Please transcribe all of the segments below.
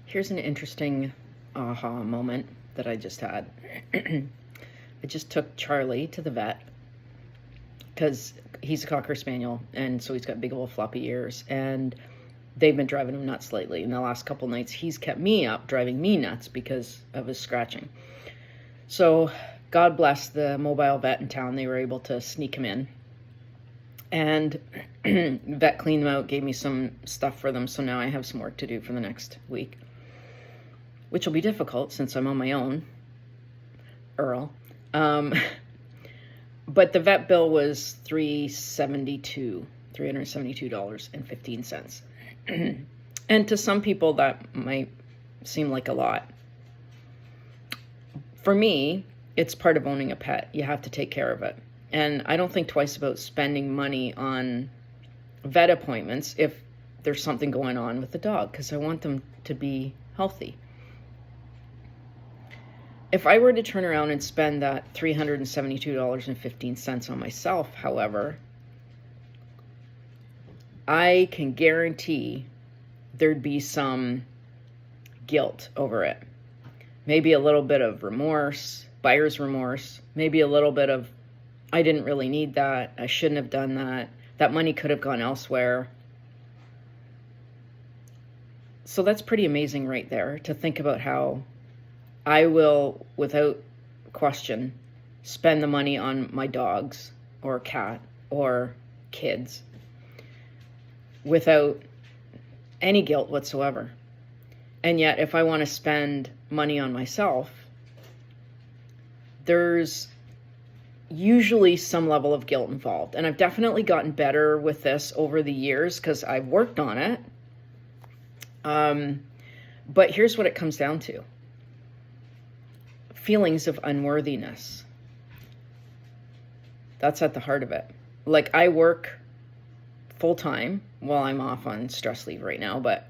Here's an interesting aha moment that I just had. I just took Charlie to the vet because he's a Cocker Spaniel, and so he's got big old floppy ears, and they've been driving him nuts lately. In the last couple nights, he's kept me up, driving me nuts because of his scratching. So God bless the mobile vet in town. They were able to sneak him in. And vet cleaned them out, gave me some stuff for them, so now I have some work to do for the next week, which will be difficult since I'm on my own, Earl. But the vet bill was $372.15. And to some people that might seem like a lot. For me, it's part of owning a pet. You have to take care of it. And I don't think twice about spending money on vet appointments if there's something going on with the dog, because I want them to be healthy. If I were to turn around and spend that $372.15 on myself, however, I can guarantee there'd be some guilt over it. Maybe a little bit of remorse, buyer's remorse, maybe a little bit of, I didn't really need that, I shouldn't have done that, that money could have gone elsewhere. So that's pretty amazing right there, to think about how I will, without question, spend the money on my dogs or cat or kids without any guilt whatsoever. And yet, if I want to spend money on myself, there's usually some level of guilt involved. And I've definitely gotten better with this over the years because I've worked on it. But here's what it comes down to. Feelings of unworthiness. That's at the heart of it. Like, I work full-time while I'm off on stress leave right now, but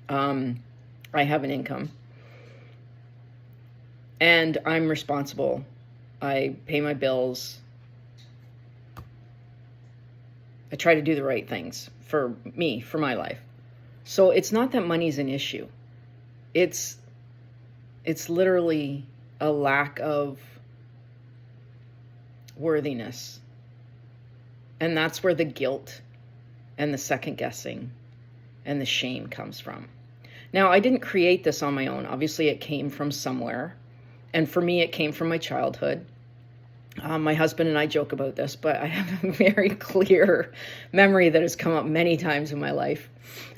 I have an income. And I'm responsible. I pay my bills. I try to do the right things for me, for my life. So it's not that money's an issue. It's literally a lack of worthiness. And that's where the guilt and the second guessing and the shame comes from. Now, I didn't create this on my own. Obviously, it came from somewhere. And for me, it came from my childhood. My husband and I joke about this, but I have a very clear memory that has come up many times in my life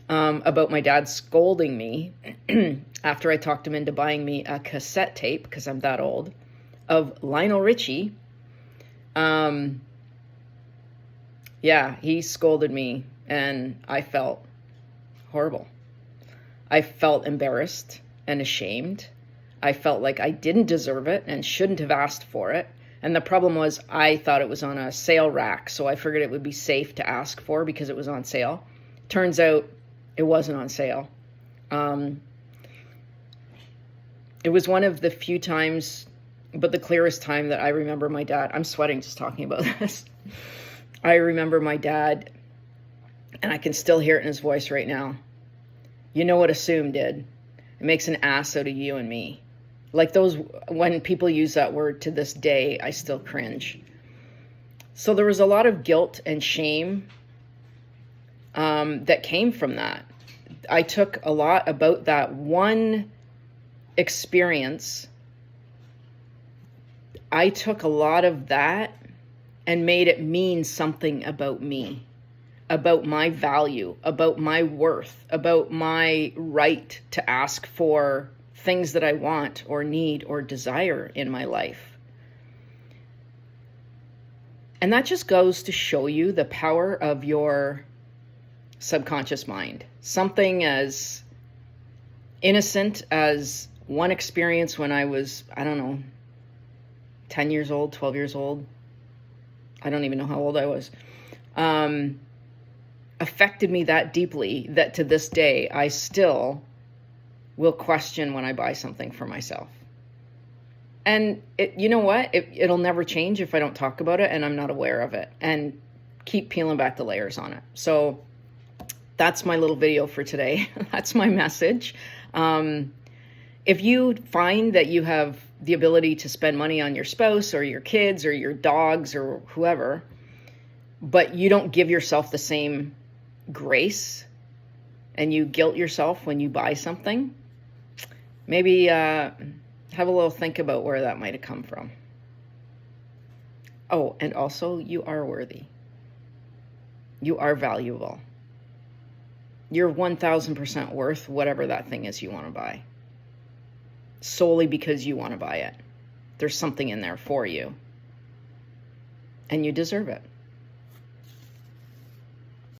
about my dad scolding me after I talked him into buying me a cassette tape, because I'm that old, of Lionel Richie. Yeah, he scolded me, and I felt horrible. I felt embarrassed and ashamed. I felt like I didn't deserve it and shouldn't have asked for it. And the problem was, I thought it was on a sale rack, so I figured it would be safe to ask for because it was on sale. Turns out it wasn't on sale. It was one of the few times, but the clearest time that I remember my dad, I'm sweating just talking about this. I remember my dad, and I can still hear it in his voice right now. You know what assume did? It makes an ass out of you and me. Like those, when people use that word to this day, I still cringe. So there was a lot of guilt and shame that came from that. I took a lot about that one experience. I took a lot of that and made it mean something about me, about my value, about my worth, about my right to ask for things that I want or need or desire in my life. And that just goes to show you the power of your subconscious mind. Something as innocent as one experience when I was, 10 years old, 12 years old. I don't even know how old I was. Affected me that deeply that to this day, I still will question when I buy something for myself. And you know what? It'll never change if I don't talk about it and I'm not aware of it and keep peeling back the layers on it. So that's my little video for today. That's my message. If you find that you have the ability to spend money on your spouse or your kids or your dogs or whoever, but you don't give yourself the same grace and you guilt yourself when you buy something, maybe have a little think about where that might have come from. Oh, and also, you are worthy. You are valuable. You're 1,000% worth whatever that thing is you want to buy. Solely because you want to buy it. There's something in there for you. And you deserve it.